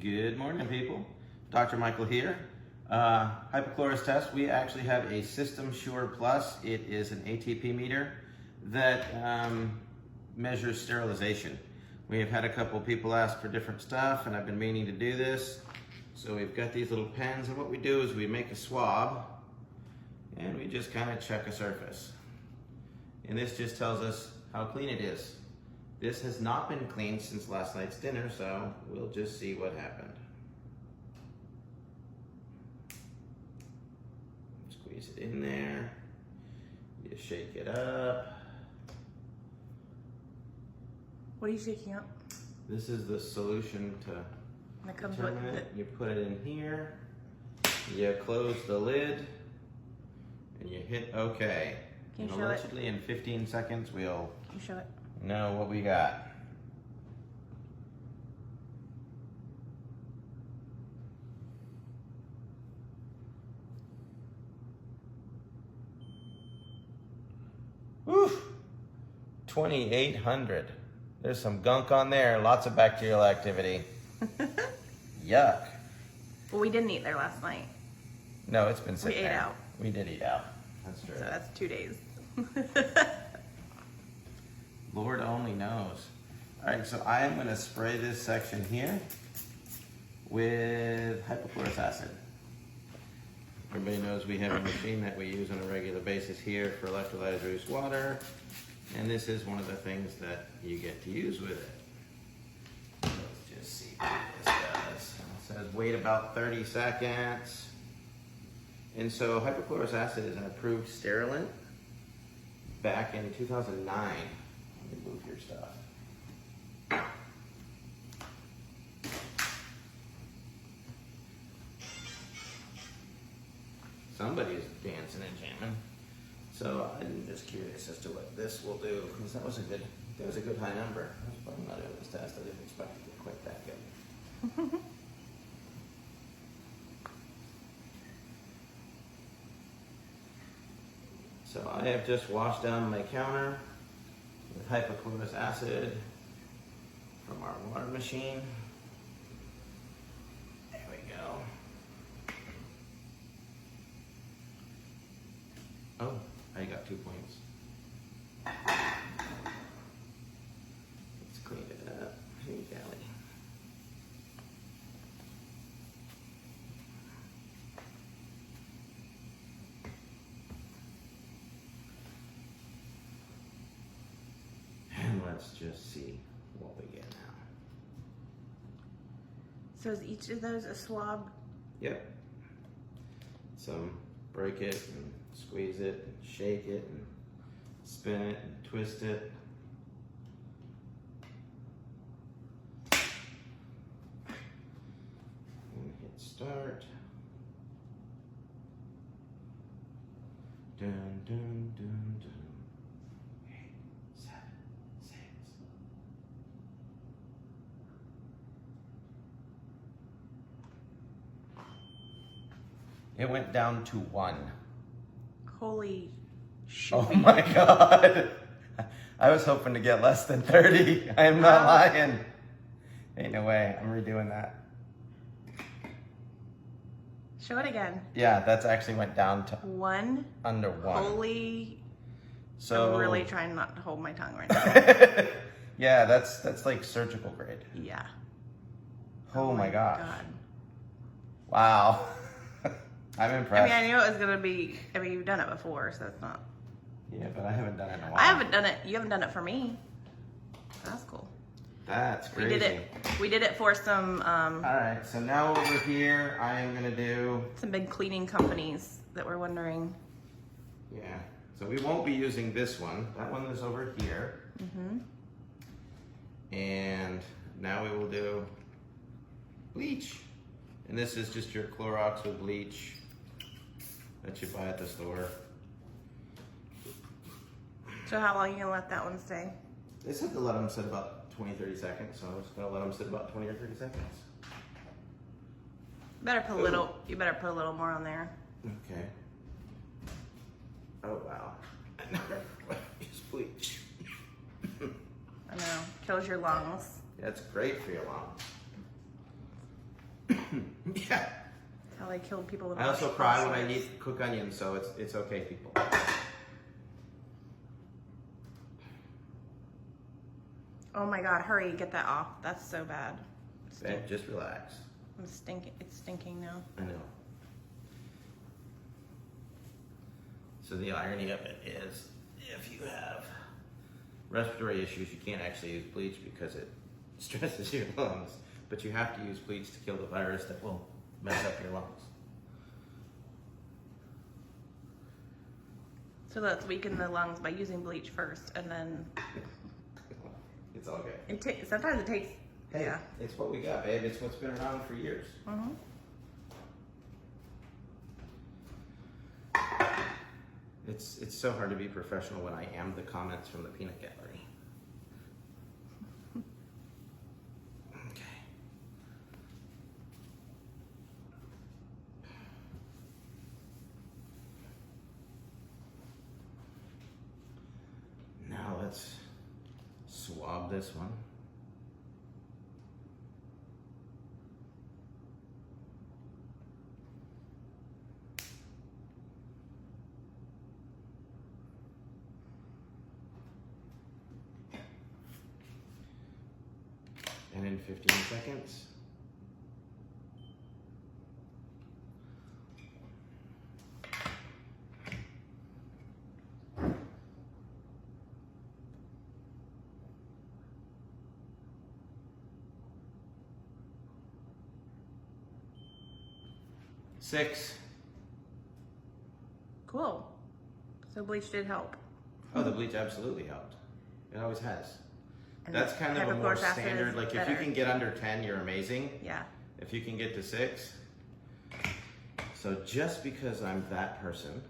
Good morning, people. Dr. Michael here. Hypochlorous test. We actually have a System Sure Plus. It is an ATP meter that measures sterilization. We have had a couple people ask for different stuff, and I've been meaning to do this. So we've got these little pens, and what we do is we make a swab, and we just kind of check a surface. And this just tells us how clean it is. This has not been cleaned since last night's dinner, so we'll just see what happened. Squeeze it in there. You shake it up. What are you shaking up? This is the solution to That comes determine with it. You put it in here. You close the lid, and you hit OK. Can you And show it? allegedly in 15 seconds, we'll Can you show it? know what we got. Woo! 2,800. There's some gunk on there. Lots of bacterial activity. Yuck. Well, we didn't eat there last night. No, it's been sitting We ate there. out. We did eat out. That's true. So that's 2 days. Lord only knows. All right, so I am going to spray this section here with hypochlorous acid. Everybody knows we have a machine that we use on a regular basis here for electrolyte reduced water, and this is one of the things that you get to use with it. Let's just see what this does. It says wait about 30 seconds. And so hypochlorous acid is an approved sterilant back in 2009. Let me move your stuff. Somebody's dancing and jamming. So I'm just curious as to what this will do, because that was a good high number. I was probably not doing this test. I didn't expect it to get quite that good. So I have just washed down my counter with hypochlorous acid from our water machine. There we go. Oh, I got 2 points. Let's clean it up. Hey, Callie. And let's just see what we get now. So is each of those a swab? Yep. Some break it and squeeze it and shake it and spin it and twist it. And hit start. Dun dun dun dun. 8, 7, 6. It went down to 1. Holy shit. Oh my God. I was hoping to get less than 30. I am not lying. Ain't no way. I'm redoing that. Show it again. Yeah, that's actually went down to 1. under 1. Holy. So I'm really trying not to hold my tongue right now. yeah, that's like surgical grade. Yeah. Oh my gosh. God. Wow. I'm I impressed. mean, I knew it was going to be, you've done it before, so it's not. Yeah, but I haven't done it in a while. I haven't done it. You haven't done it for me. That's cool. That's crazy. We did it for some All right, so now over here, I am gonna do. some big cleaning companies that were wondering. Yeah, so we won't be using this one. That one is over here. And now we will do bleach. And this is just your Clorox with bleach that you buy at the store. So how long are you gonna let that one stay? They said to let them sit about 20-30 seconds, so I'm just gonna let them sit about 20 or 30 seconds. Better put a little. You better put a little more on there. Okay. Oh wow. Use bleach. I know. Kills your lungs. Yeah, it's great for your lungs. Yeah. That's how they killed people with I also cry when I Auschwitz. cook onions, so it's okay, people. Oh my God, hurry, get that off. That's so bad. Okay, just relax. I'm stinking. It's stinking now. I know. So the irony of it is, if you have respiratory issues, you can't actually use bleach because it stresses your lungs, but you have to use bleach to kill the virus that will mess up your lungs. So let's weaken the lungs by using bleach first, and then It's all good. sometimes it takes. Hey, Yeah. it's what we got, babe. It's what's been around for years. Mm-hmm. It's so hard to be professional when I am the comments from the peanut gallery. Okay. Now let's swab this one. And in 15 seconds. Six. Cool. So bleach did help. Oh, the bleach absolutely helped. It always has. And That's kind of a more hypochlorous acid standard, is like if better. you can get under 10, you're amazing. Yeah. If you can get to 6. So just because I'm that person